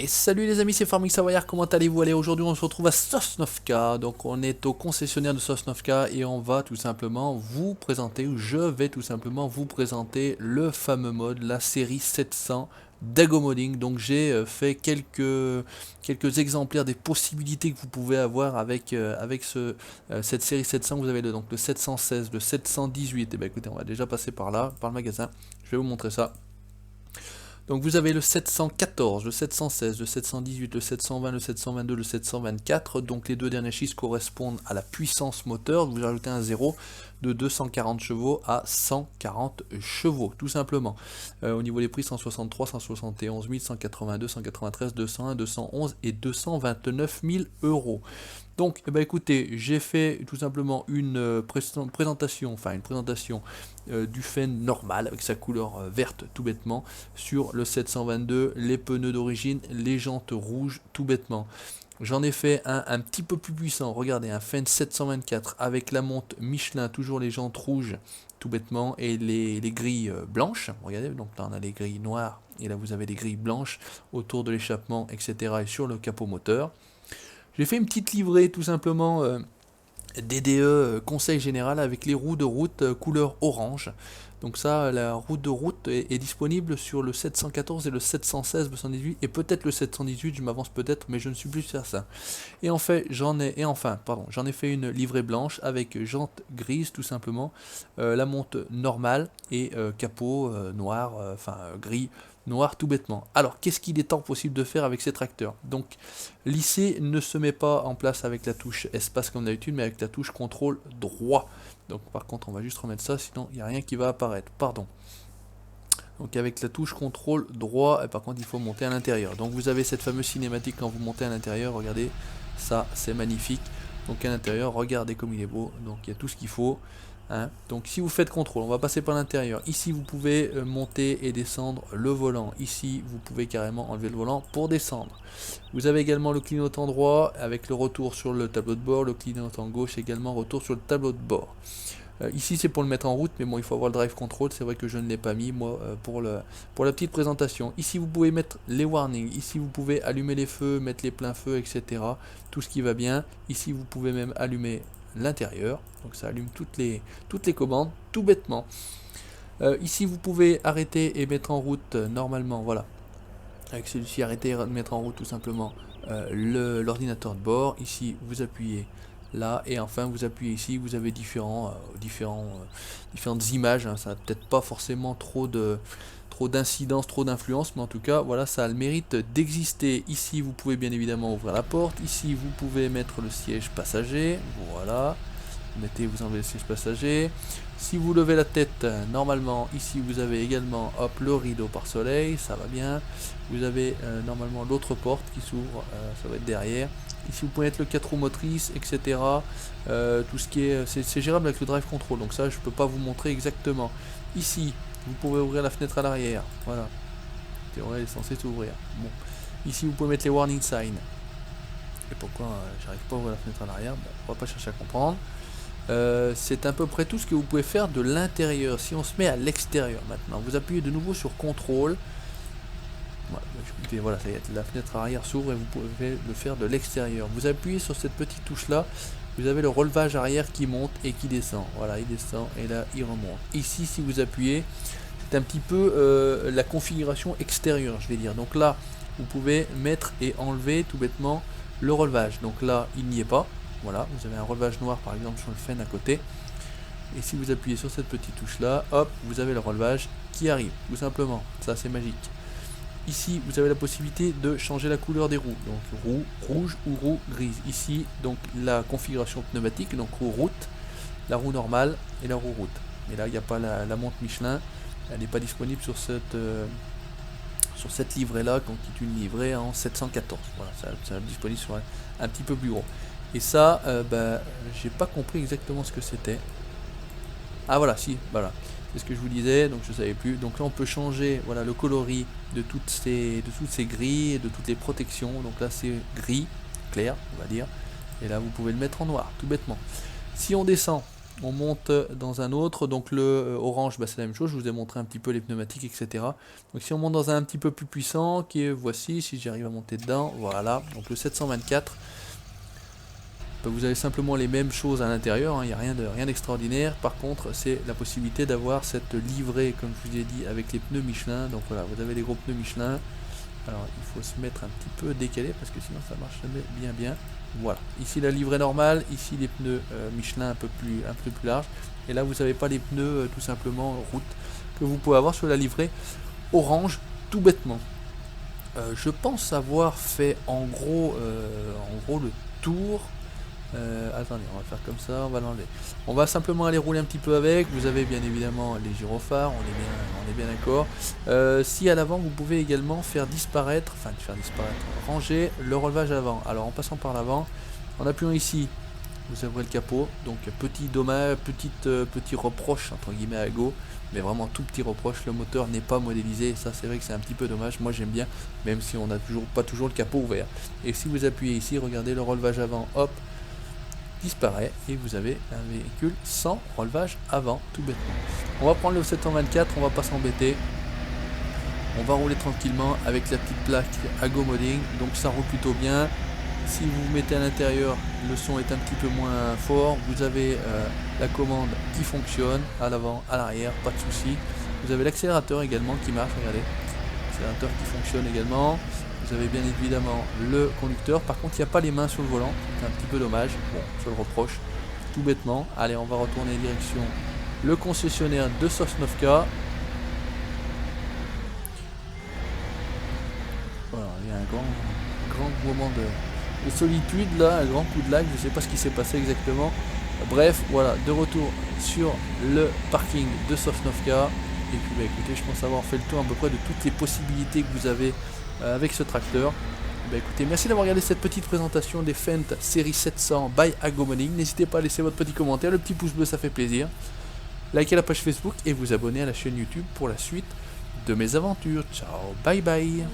Salut les amis, c'est Farming Savoyard, comment allez-vous? Allez, aujourd'hui on se retrouve à Sosnovka, donc on est au concessionnaire de Sosnovka et on va tout simplement vous présenter, ou je vais tout simplement vous présenter le fameux mode, la série 700 d'Ago Modding. Donc j'ai fait quelques exemplaires des possibilités que vous pouvez avoir avec, cette série 700. Vous avez donc le 716, le 718, et bien écoutez, on va déjà passer par là, par le magasin, je vais vous montrer ça. Donc vous avez le 714, le 716, le 718, le 720, le 722, le 724. Donc les deux derniers chiffres correspondent à la puissance moteur. Vous ajoutez un 0 de 240 chevaux à 140 chevaux, tout simplement. Au niveau des prix, 163, 171 000, 182, 193, 201, 211 et 229 000 euros. Donc, eh ben, écoutez, j'ai fait tout simplement une présentation du Fenn normal avec sa couleur verte tout bêtement sur le 722, les pneus d'origine, les jantes rouges tout bêtement. J'en ai fait un petit peu plus puissant, regardez, un Fenn 724 avec la monte Michelin, toujours les jantes rouges tout bêtement et les grilles blanches. Regardez, donc là on a les grilles noires et là vous avez les grilles blanches autour de l'échappement, etc. et sur le capot moteur. J'ai fait une petite livrée tout simplement DDE conseil général avec les roues de route couleur orange. Donc ça, la roue de route est disponible sur le 714 et le 716, 218 et peut-être le 718, je m'avance peut-être, mais je ne suis plus certain. Et en fait, j'en ai fait une livrée blanche avec jantes grises tout simplement, la monte normale et capot noir, gris noir tout bêtement. Alors, qu'est-ce qu'il est temps possible de faire avec ces tracteurs? Donc, lisser ne se met pas en place avec la touche espace comme d'habitude, mais avec la touche contrôle droit. Donc, par contre, on va juste remettre ça, sinon il n'y a rien qui va apparaître. Pardon. Donc, avec la touche contrôle droit, et par contre, il faut monter à l'intérieur. Donc, vous avez cette fameuse cinématique quand vous montez à l'intérieur. Regardez, ça, c'est magnifique. Donc, à l'intérieur, regardez comme il est beau. Donc, il y a tout ce qu'il faut. Hein. Donc si vous faites contrôle, on va passer par l'intérieur. Ici vous pouvez monter et descendre le volant. Ici vous pouvez carrément enlever le volant pour descendre. Vous avez également le clignotant droit avec le retour sur le tableau de bord. Le clignotant gauche également retour sur le tableau de bord. Ici c'est pour le mettre en route, mais bon, il faut avoir le drive control. C'est vrai que je ne l'ai pas mis moi pour la petite présentation. Ici vous pouvez mettre les warnings. Ici vous pouvez allumer les feux, mettre les pleins feux, etc. Tout ce qui va bien. Ici vous pouvez même allumer l'intérieur, donc ça allume toutes les commandes tout bêtement. Ici vous pouvez arrêter et mettre en route normalement, voilà, avec celui-ci arrêter et mettre en route tout simplement l'ordinateur de bord. Ici vous appuyez là et enfin vous appuyez ici, vous avez différentes images, hein. Ça n'a peut-être pas forcément trop d'incidence, trop d'influence, mais en tout cas voilà, ça a le mérite d'exister. Ici vous pouvez bien évidemment ouvrir la porte, ici vous pouvez mettre le siège passager, voilà, vous enlevez le siège passager. Si vous levez la tête, normalement ici vous avez également hop le rideau pare-soleil, ça va bien. Vous avez normalement l'autre porte qui s'ouvre, ça va être derrière. Ici vous pouvez mettre le 4 roues motrices, etc. Tout ce qui est, c'est gérable avec le drive control, donc ça je peux pas vous montrer exactement. Ici vous pouvez ouvrir la fenêtre à l'arrière, voilà. C'est vrai, elle est censée s'ouvrir. Bon. Ici vous pouvez mettre les warning signs. Et pourquoi j'arrive pas à ouvrir la fenêtre à l'arrière? Bon, on va pas chercher à comprendre. C'est à peu près tout ce que vous pouvez faire de l'intérieur. Si on se met à l'extérieur maintenant, vous appuyez de nouveau sur contrôle. Voilà, ça y est, la fenêtre arrière s'ouvre et vous pouvez le faire de l'extérieur. Vous appuyez sur cette petite touche là, vous avez le relevage arrière qui monte et qui descend. Voilà, il descend et là il remonte. Ici, si vous appuyez, c'est un petit peu la configuration extérieure, je vais dire. Donc là, vous pouvez mettre et enlever tout bêtement le relevage. Donc là, il n'y est pas. Voilà, vous avez un relevage noir par exemple sur le Fenn à côté. Et si vous appuyez sur cette petite touche là, hop, vous avez le relevage qui arrive, tout simplement. Ça, c'est magique. Ici, vous avez la possibilité de changer la couleur des roues, donc roue rouge ou roue grise. Ici, donc la configuration pneumatique, donc roue route, la roue normale et la roue route. Mais là, il n'y a pas la montre Michelin, elle n'est pas disponible sur cette livrée là, qui est une livrée en 714. Voilà, ça est disponible sur un petit peu plus gros. Et ça, j'ai pas compris exactement ce que c'était. Ah voilà, si, voilà. C'est ce que je vous disais, donc je savais plus. Donc là on peut changer, voilà, le coloris de toutes ces grilles et de toutes les protections. Donc là c'est gris clair, on va dire, et là vous pouvez le mettre en noir tout bêtement. Si on descend, On monte dans un autre, donc le orange, bah, c'est la même chose, je vous ai montré un petit peu les pneumatiques, etc. Donc si on monte dans un petit peu plus puissant, qui est, voici, si j'arrive à monter dedans, voilà, donc le 724, bah, vous avez simplement les mêmes choses à l'intérieur, hein, il n'y a rien d'extraordinaire. Par contre, c'est la possibilité d'avoir cette livrée, comme je vous ai dit, avec les pneus Michelin. Donc voilà, vous avez les gros pneus Michelin. Alors il faut se mettre un petit peu décalé parce que sinon ça marche jamais bien. Voilà, ici la livrée normale, ici les pneus Michelin un peu plus larges. Et là vous n'avez pas les pneus tout simplement route que vous pouvez avoir sur la livrée orange, tout bêtement. Je pense avoir fait en gros le tour. Attendez, on va faire comme ça, on va l'enlever. On va simplement aller rouler un petit peu avec. Vous avez bien évidemment les gyrophares, on est bien d'accord. Si à l'avant vous pouvez également faire disparaître, ranger le relevage avant. Alors en passant par l'avant, en appuyant ici, vous ouvrez le capot. Donc petit dommage, petit reproche entre guillemets à Go, mais vraiment tout petit reproche, le moteur n'est pas modélisé. Ça c'est vrai que c'est un petit peu dommage. Moi j'aime bien, même si on n'a pas toujours le capot ouvert. Et si vous appuyez ici, regardez le relevage avant, hop, disparaît et vous avez un véhicule sans relevage avant, tout bêtement. On va prendre le 724, on va pas s'embêter, on va rouler tranquillement avec la petite plaque Ago Modding, donc ça roule plutôt bien. Si vous vous mettez à l'intérieur, le son est un petit peu moins fort, vous avez la commande qui fonctionne à l'avant, à l'arrière, pas de souci. Vous avez l'accélérateur également qui marche, regardez, l'accélérateur qui fonctionne également. Vous avez bien évidemment le conducteur, par contre il n'y a pas les mains sur le volant, c'est un petit peu dommage, bon, je le reproche tout bêtement. Allez, on va retourner direction le concessionnaire de Sosnovka. Voilà, il y a un grand moment de solitude là, un grand coup de lag, je ne sais pas ce qui s'est passé exactement. Bref, voilà, de retour sur le parking de Sosnovka. Et puis bah, écoutez, je pense avoir fait le tour à peu près de toutes les possibilités que vous avez avec ce tracteur. Bah, écoutez, merci d'avoir regardé cette petite présentation des Fendt série 700 by Ago Modding. N'hésitez pas à laisser votre petit commentaire, le petit pouce bleu, ça fait plaisir. Likez la page Facebook et vous abonner à la chaîne YouTube pour la suite de mes aventures. Ciao, bye bye.